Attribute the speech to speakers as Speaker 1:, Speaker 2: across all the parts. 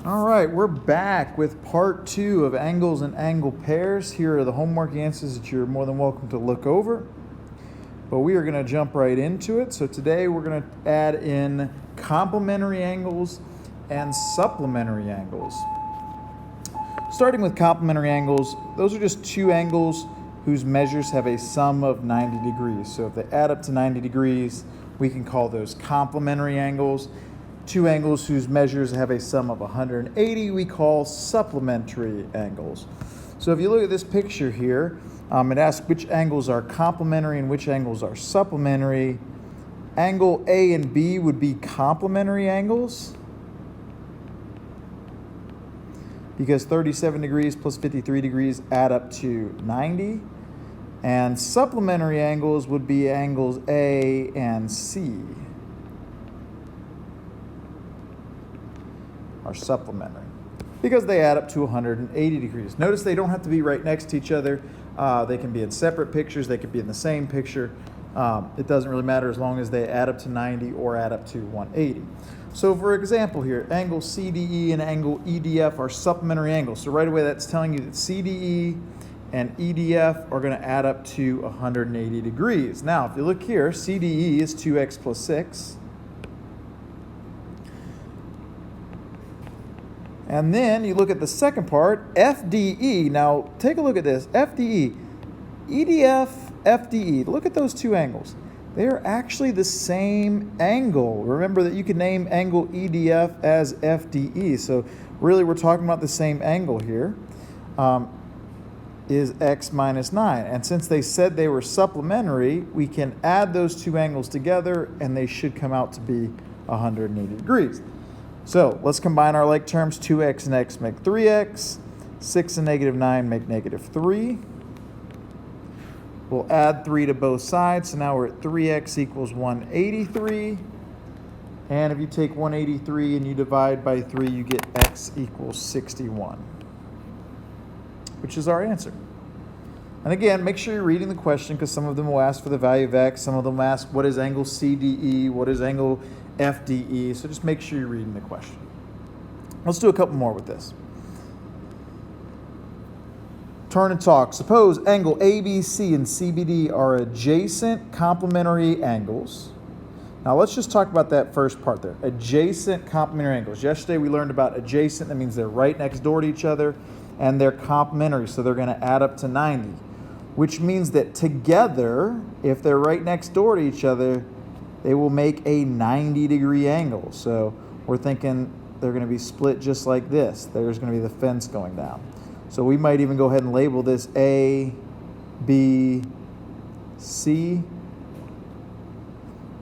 Speaker 1: All right, we're back with part 2 of angles and angle pairs. Here are the homework answers that you're more than welcome to look over. But we are going to jump right into it. So today we're going to add in complementary angles and supplementary angles. Starting with complementary angles, those are just two angles whose measures have a sum of 90 degrees. So if they add up to 90 degrees, we can call those complementary angles. Two angles whose measures have a sum of 180 we call supplementary angles. So if you look at this picture here, it asks which angles are complementary and which angles are supplementary. Angle A and B would be complementary angles because 37 degrees plus 53 degrees add up to 90. And supplementary angles would be angles A and C. Are supplementary because they add up to 180 degrees. Notice they don't have to be right next to each other. They can be in separate pictures. They could be in the same picture. It doesn't really matter as long as they add up to 90 or add up to 180. So for example here, angle CDE and angle EDF are supplementary angles. So right away that's telling you that CDE and EDF are going to add up to 180 degrees. Now if you look here, CDE is 2x plus 6. And then you look at the second part, FDE. Now, take a look at this. FDE, EDF, FDE. Look at those two angles. They are actually the same angle. Remember that you can name angle EDF as FDE. So really we're talking about the same angle here, is x minus 9. And since they said they were supplementary, we can add those two angles together and they should come out to be 180 degrees. So let's combine our like terms. 2x and x make 3x. 6 and negative 9 make negative 3. We'll add 3 to both sides. So now we're at 3x equals 183. And if you take 183 and you divide by 3, you get x equals 61, which is our answer. And again, make sure you're reading the question because some of them will ask for the value of x. Some of them will ask what is angle CDE, what is angle FDE. So just make sure you're reading the question. Let's do a couple more with this. Turn and talk. Suppose angle ABC and CBD are adjacent complementary angles. Now let's just talk about that first part there. Adjacent complementary angles. Yesterday we learned about adjacent. That means they're right next door to each other and they're complementary. So they're going to add up to 90, which means that together, if they're right next door to each other, they will make a 90-degree angle. So we're thinking they're going to be split just like this. There's going to be the fence going down. So we might even go ahead and label this A, B, C,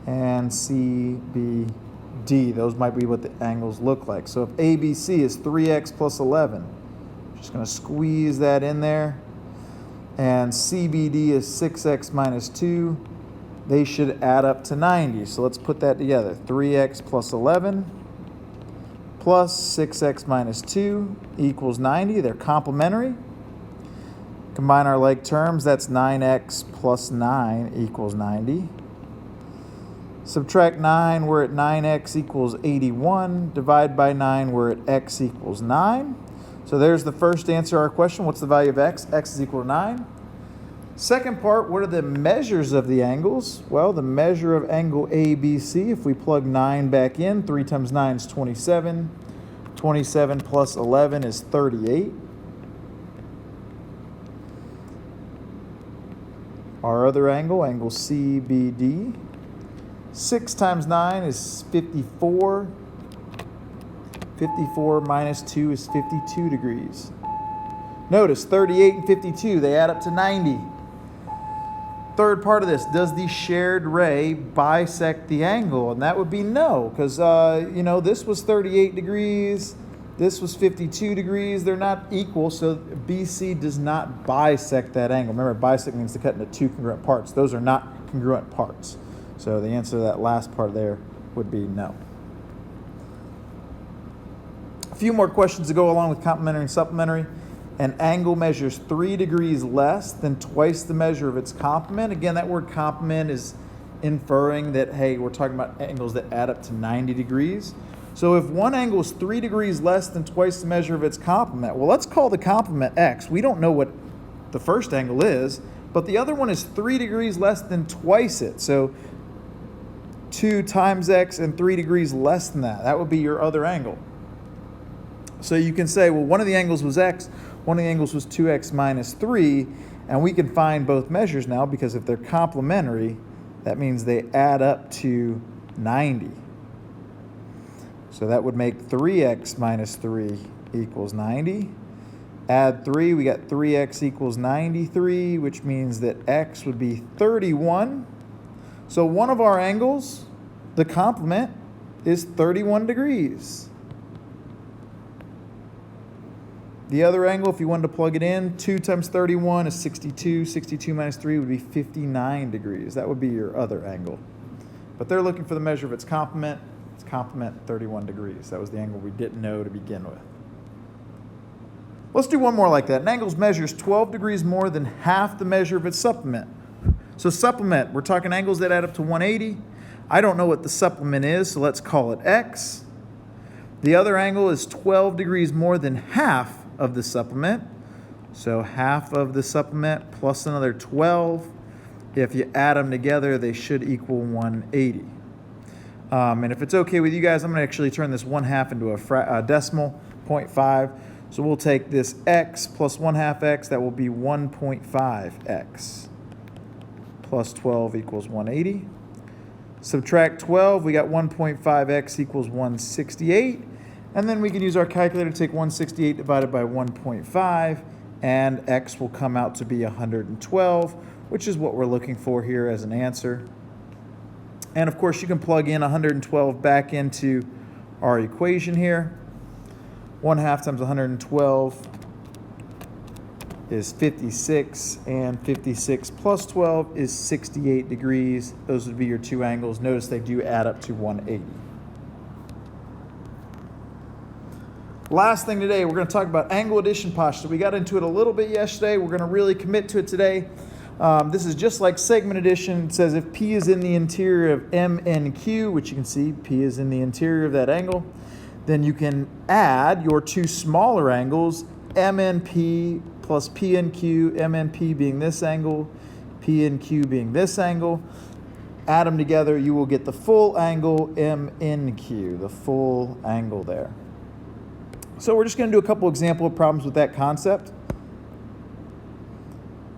Speaker 1: and C, B, D. Those might be what the angles look like. So if ABC is 3x plus 11, just going to squeeze that in there. And CBD is 6x minus 2. They should add up to 90. So let's put that together. 3x plus 11 plus 6x minus 2 equals 90. They're complementary. Combine our like terms. That's 9x plus 9 equals 90. Subtract 9, we're at 9x equals 81. Divide by 9, we're at x equals 9. So there's the first answer to our question. What's the value of x? X is equal to 9. Second part, what are the measures of the angles? Well, the measure of angle ABC, if we plug 9 back in, 3 times 9 is 27. 27 plus 11 is 38. Our other angle, angle CBD, 6 times 9 is 54. 54 minus 2 is 52 degrees. Notice 38 and 52, they add up to 90. Third part of this, does the shared ray bisect the angle? And that would be no, because this was 38 degrees, this was 52 degrees. They're not equal, so BC does not bisect that angle. Remember, bisect means to cut into two congruent parts. Those are not congruent parts. So the answer to that last part there would be no. A few more questions to go along with complementary and supplementary. An angle measures 3 degrees less than twice the measure of its complement. Again, that word complement is inferring that, hey, we're talking about angles that add up to 90 degrees. So if one angle is 3 degrees less than twice the measure of its complement, well, let's call the complement x. We don't know what the first angle is, but the other one is 3 degrees less than twice it. So 2 times x and 3 degrees less than that. That would be your other angle. So you can say, well, one of the angles was x, one of the angles was 2x minus 3, and we can find both measures now because if they're complementary, that means they add up to 90. So that would make 3x minus 3 equals 90. Add 3, we got 3x equals 93, which means that x would be 31. So one of our angles, the complement, is 31 degrees. The other angle, if you wanted to plug it in, 2 times 31 is 62. 62 minus 3 would be 59 degrees. That would be your other angle. But they're looking for the measure of its complement. Its complement, 31 degrees. That was the angle we didn't know to begin with. Let's do one more like that. An angle's measure is 12 degrees more than half the measure of its supplement. So supplement, we're talking angles that add up to 180. I don't know what the supplement is, so let's call it x. The other angle is 12 degrees more than half of the supplement. So half of the supplement plus another 12. If you add them together, they should equal 180. And if it's okay with you guys, I'm going to actually turn this 1/2 into a decimal, 0.5. So we'll take this x plus 1/2 x, that will be 1.5x. Plus 12 equals 180. Subtract 12, we got 1.5x equals 168. And then we can use our calculator to take 168 divided by 1.5, and x will come out to be 112, which is what we're looking for here as an answer. And of course, you can plug in 112 back into our equation here. 1/2 times 112 is 56, and 56 plus 12 is 68 degrees. Those would be your two angles. Notice they do add up to 180. Last thing today, we're going to talk about angle addition postulates. We got into it a little bit yesterday. We're going to really commit to it today. This is just like segment addition. It says if P is in the interior of MNQ, which you can see P is in the interior of that angle, then you can add your two smaller angles, MNP plus PNQ, MNP being this angle, PNQ being this angle. Add them together, you will get the full angle MNQ, the full angle there. So we're just going to do a couple example problems with that concept.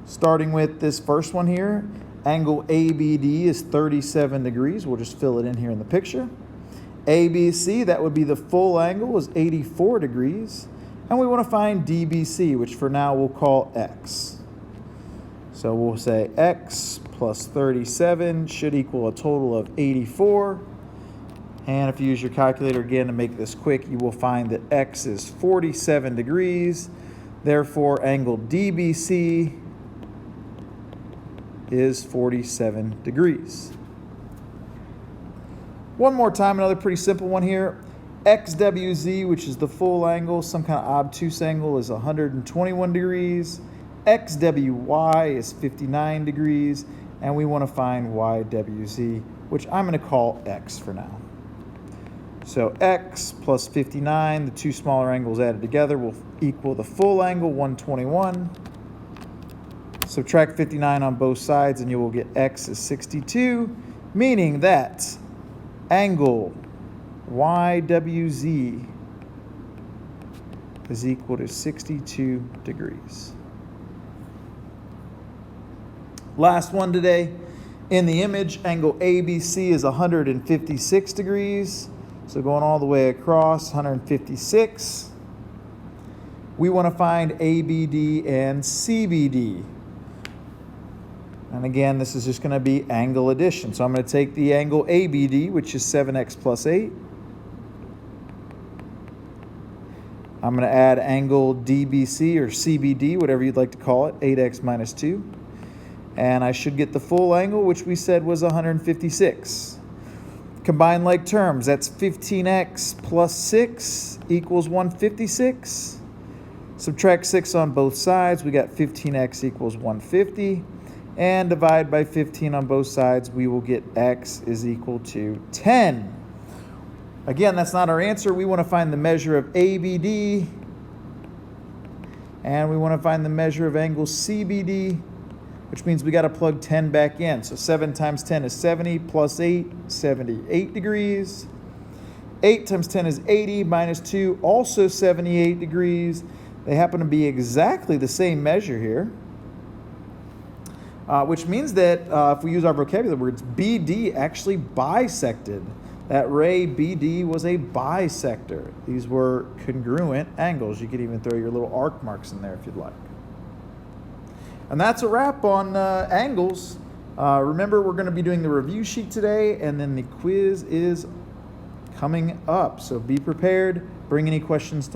Speaker 1: Starting with this first one here, angle ABD is 37 degrees. We'll just fill it in here in the picture. ABC, that would be the full angle, is 84 degrees. And we want to find DBC, which for now we'll call X. So we'll say X plus 37 should equal a total of 84. And if you use your calculator again to make this quick, you will find that X is 47 degrees. Therefore, angle DBC is 47 degrees. One more time, another pretty simple one here. XWZ, which is the full angle, some kind of obtuse angle, is 121 degrees. XWY is 59 degrees. And we want to find YWZ, which I'm going to call X for now. So X plus 59, the two smaller angles added together will equal the full angle, 121. Subtract 59 on both sides and you will get X is 62, meaning that angle YWZ is equal to 62 degrees. Last one today. In the image, angle ABC is 156 degrees. So going all the way across, 156. We want to find ABD and CBD. And again, this is just going to be angle addition. So I'm going to take the angle ABD, which is 7x plus 8. I'm going to add angle DBC or CBD, whatever you'd like to call it, 8x minus 2. And I should get the full angle, which we said was 156. Combine like terms, that's 15x plus 6 equals 156. Subtract 6 on both sides, we got 15x equals 150. And divide by 15 on both sides, we will get x is equal to 10. Again, that's not our answer. We want to find the measure of ABD, and we want to find the measure of angle CBD, which means we got to plug 10 back in. So 7 times 10 is 70, plus 8, 78 degrees. 8 times 10 is 80, minus 2, also 78 degrees. They happen to be exactly the same measure here, which means that if we use our vocabulary words, BD actually bisected. That ray BD was a bisector. These were congruent angles. You could even throw your little arc marks in there if you'd like. And that's a wrap on angles. Remember, we're going to be doing the review sheet today, and then the quiz is coming up. So be prepared. Bring any questions to me.